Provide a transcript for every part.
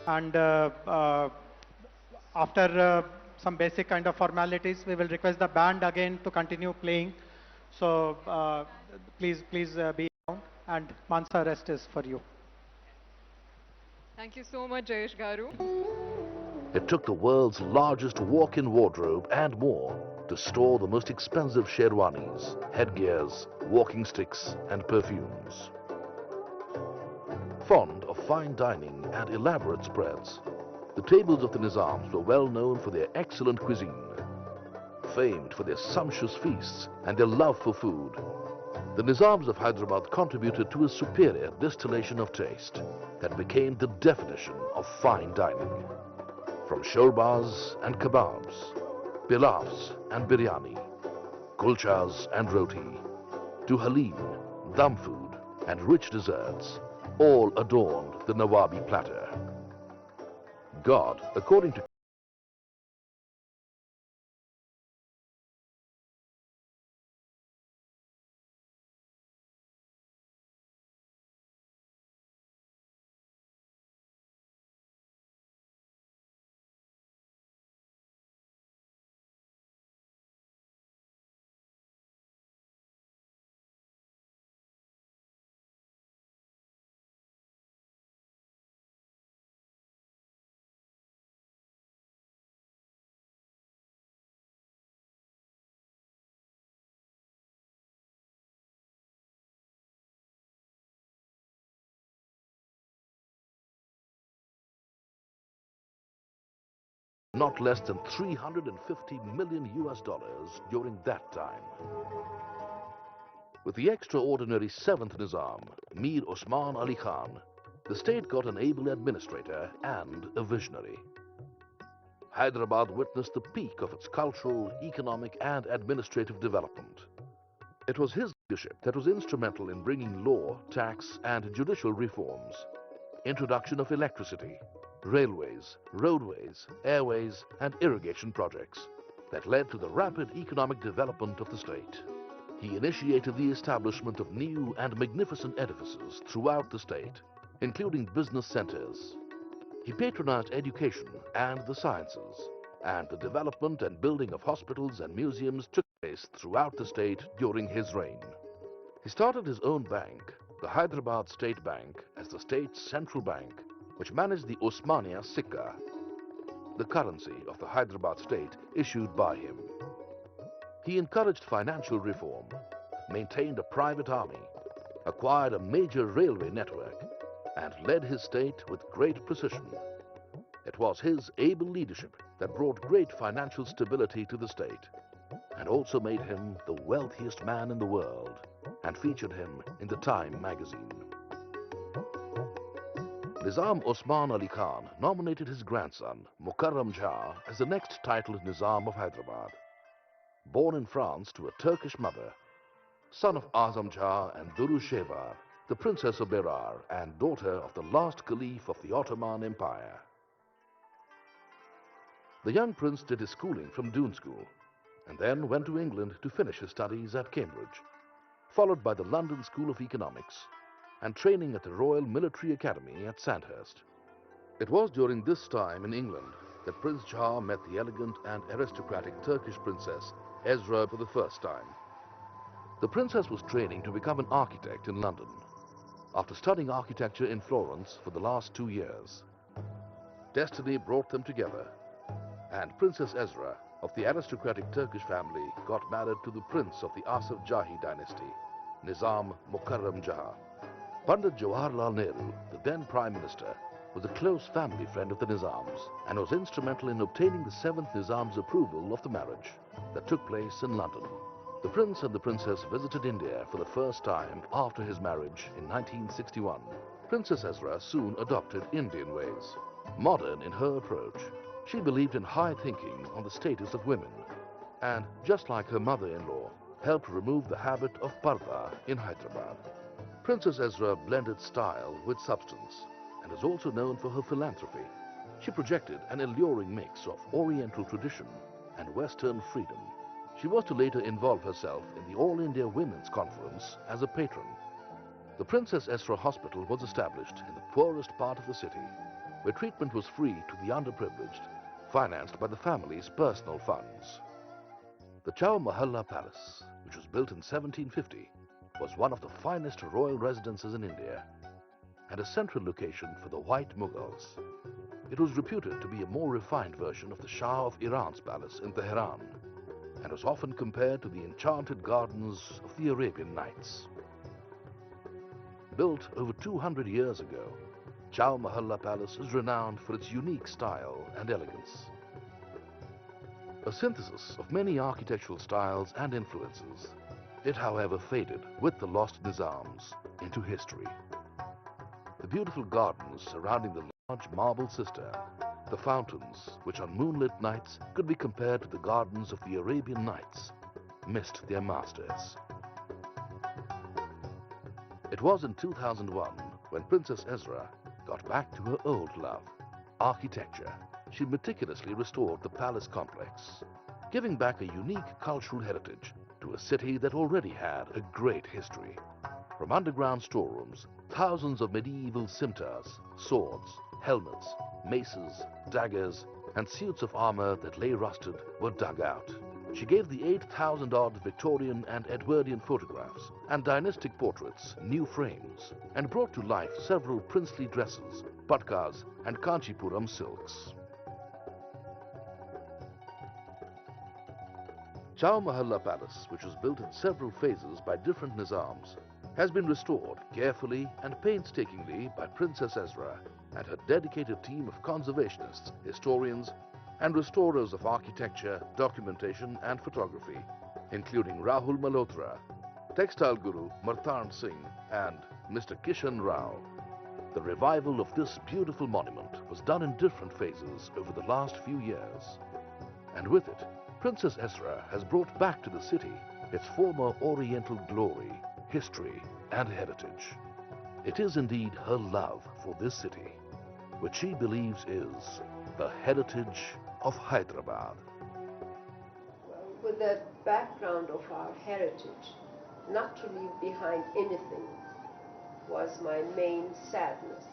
And after some basic kind of formalities, we will request the band again to continue playing. So please be around, and Mansa, rest is for you. Thank you so much, Jayesh Garu. It took the world's largest walk-in wardrobe and more to store the most expensive sherwanis, headgears, walking sticks and perfumes. Fond of fine dining and elaborate spreads, the tables of the Nizams were well known for their excellent cuisine. Famed for their sumptuous feasts and their love for food, the Nizams of Hyderabad contributed to a superior distillation of taste that became the definition of fine dining. From shorbas and kebabs, pilafs and biryani, kulchas and roti, to halim, dum food and rich desserts, all adorned the Nawabi platter. God, according to not less than 350 million US dollars during that time. With the extraordinary 7th Nizam, Mir Osman Ali Khan, the state got an able administrator and a visionary. Hyderabad witnessed the peak of its cultural, economic and administrative development. It was his leadership that was instrumental in bringing law, tax and judicial reforms, introduction of electricity, railways, roadways, airways and irrigation projects that led to the rapid economic development of the state. He initiated the establishment of new and magnificent edifices throughout the state, including business centers. He patronized education and the sciences, and the development and building of hospitals and museums took place throughout the state during his reign. He started his own bank, the Hyderabad State Bank, as the state's central bank, which managed the Osmania Sikka, the currency of the Hyderabad state issued by him. He encouraged financial reform, maintained a private army, acquired a major railway network, and led his state with great precision. It was his able leadership that brought great financial stability to the state, and also made him the wealthiest man in the world, and featured him in the Time magazine. Nizam Osman Ali Khan nominated his grandson, Mukarram Jah, as the next titled Nizam of Hyderabad. Born in France to a Turkish mother, son of Azam Jah and Duru Shevar, the Princess of Berar and daughter of the last Caliph of the Ottoman Empire. The young prince did his schooling from Doon School and then went to England to finish his studies at Cambridge, followed by the London School of Economics and training at the Royal Military Academy at Sandhurst. It was during this time in England that Prince Jah met the elegant and aristocratic Turkish princess Ezra for the first time. The princess was training to become an architect in London after studying architecture in Florence for the last 2 years. Destiny brought them together, and Princess Ezra of the aristocratic Turkish family got married to the prince of the Asaf Jahi dynasty, Nizam Mukarram Jah. Pandit Jawaharlal Nehru, the then Prime Minister, was a close family friend of the Nizams and was instrumental in obtaining the 7th Nizam's approval of the marriage that took place in London. The prince and the princess visited India for the first time after his marriage in 1961. Princess Ezra soon adopted Indian ways. Modern in her approach, she believed in high thinking on the status of women and, just like her mother-in-law, helped remove the habit of parda in Hyderabad. Princess Ezra blended style with substance and is also known for her philanthropy. She projected an alluring mix of Oriental tradition and Western freedom. She was to later involve herself in the All India Women's Conference as a patron. The Princess Ezra Hospital was established in the poorest part of the city where treatment was free to the underprivileged, financed by the family's personal funds. The Chowmahalla Palace, which was built in 1750, was one of the finest royal residences in India and a central location for the White Mughals. It was reputed to be a more refined version of the Shah of Iran's palace in Tehran and was often compared to the enchanted gardens of the Arabian Nights. Built over 200 years ago, Chowmahalla Palace is renowned for its unique style and elegance. A synthesis of many architectural styles and influences, it however faded with the lost Nizams into history. The beautiful gardens surrounding the large marble cistern, the fountains which on moonlit nights could be compared to the gardens of the Arabian Nights, missed their masters. It was in 2001 when Princess Ezra got back to her old love, architecture. She meticulously restored the palace complex, giving back a unique cultural heritage to a city that already had a great history. From underground storerooms, thousands of medieval scimitars, swords, helmets, maces, daggers, and suits of armor that lay rusted were dug out. She gave the 8,000-odd Victorian and Edwardian photographs and dynastic portraits new frames and brought to life several princely dresses, patkas, and Kanchipuram silks. Chowmahalla Palace, which was built in several phases by different Nizams, has been restored carefully and painstakingly by Princess Ezra and her dedicated team of conservationists, historians, and restorers of architecture, documentation, and photography, including Rahul Malhotra, textile guru Martan Singh, and Mr. Kishan Rao. The revival of this beautiful monument was done in different phases over the last few years. And with it, Princess Ezra has brought back to the city its former Oriental glory, history, and heritage. It is indeed her love for this city, which she believes is the heritage of Hyderabad. With the background of our heritage, not to leave behind anything was my main sadness.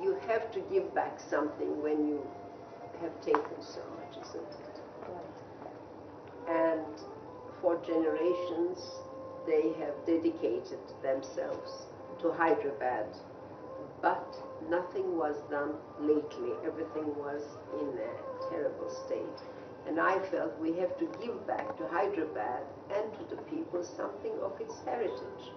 You have to give back something when you have taken so much, isn't it? And for generations, they have dedicated themselves to Hyderabad. But nothing was done lately. Everything was in a terrible state. And I felt we have to give back to Hyderabad and to the people something of its heritage.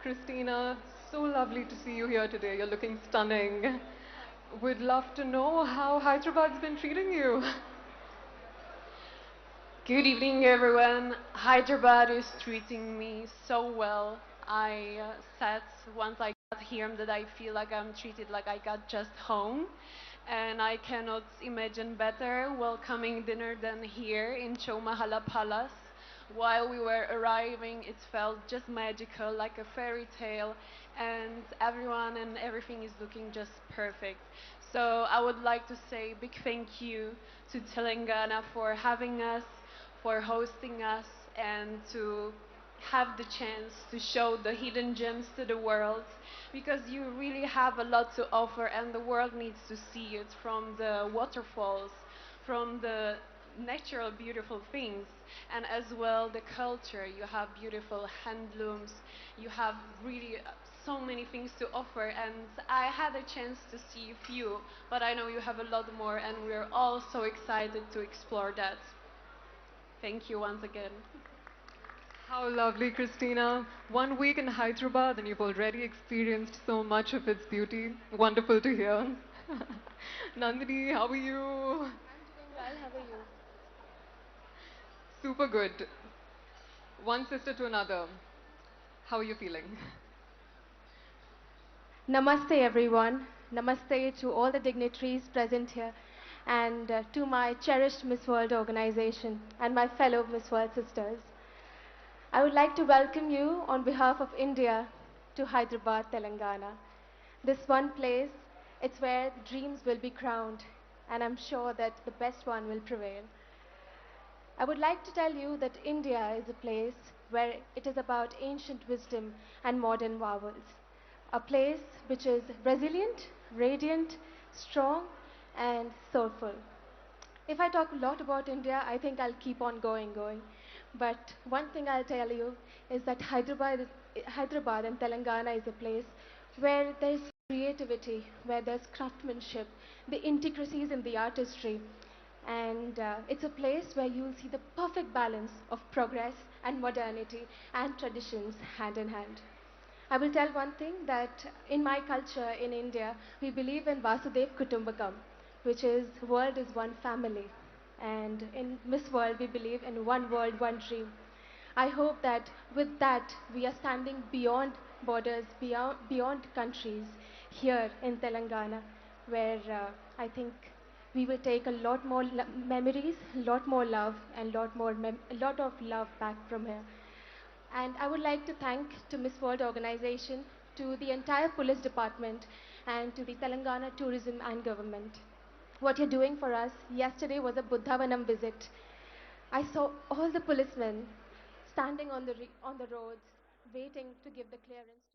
Christina, so lovely to see you here today. You're looking stunning. Would love to know how Hyderabad's been treating you. Good evening, everyone. Hyderabad is treating me so well. I said once I got here that I feel like I'm treated like I got just home. And I cannot imagine better welcoming dinner than here in Chowmahalla Palace. While we were arriving, it felt just magical, like a fairy tale, and everyone and everything is looking just perfect. So I would like to say big thank you to Telangana for having us, for hosting us, and to have the chance to show the hidden gems to the world, because you really have a lot to offer and the world needs to see it, from the waterfalls, from the natural beautiful things, and as well the culture. You have beautiful handlooms, you have really so many things to offer, and I had a chance to see a few, but I know you have a lot more and we're all so excited to explore that. Thank you once again. How lovely, Christina. 1 week in Hyderabad and you've already experienced so much of its beauty. Wonderful to hear. Nandini, how are you? Well, how are you? Super good. One sister to another. How are you feeling? Namaste, everyone. Namaste to all the dignitaries present here and to my cherished Miss World organization and my fellow Miss World sisters. I would like to welcome you on behalf of India to Hyderabad, Telangana. This one place, it's where dreams will be crowned, and I'm sure that the best one will prevail. I would like to tell you that India is a place where it is about ancient wisdom and modern marvels. A place which is resilient, radiant, strong, and soulful. If I talk a lot about India, I think I'll keep on going. But one thing I'll tell you is that Hyderabad and Telangana is a place where there's creativity, where there's craftsmanship, the intricacies in the artistry, and it's a place where you'll see the perfect balance of progress and modernity and traditions hand in hand. I will tell one thing that in my culture in India, we believe in Vasudev Kutumbakam, which is world is one family. And in Miss World, we believe in one world, one dream. I hope that with that, we are standing beyond borders, beyond countries here in Telangana, where I think we will take a lot more memories, a lot more love, and a lot of love back from here. And I would like to thank to Miss World organization, to the entire police department, and to the Telangana tourism and government. What you're doing for us, yesterday was a Buddhavanam visit. I saw all the policemen standing on the roads, waiting to give the clearance.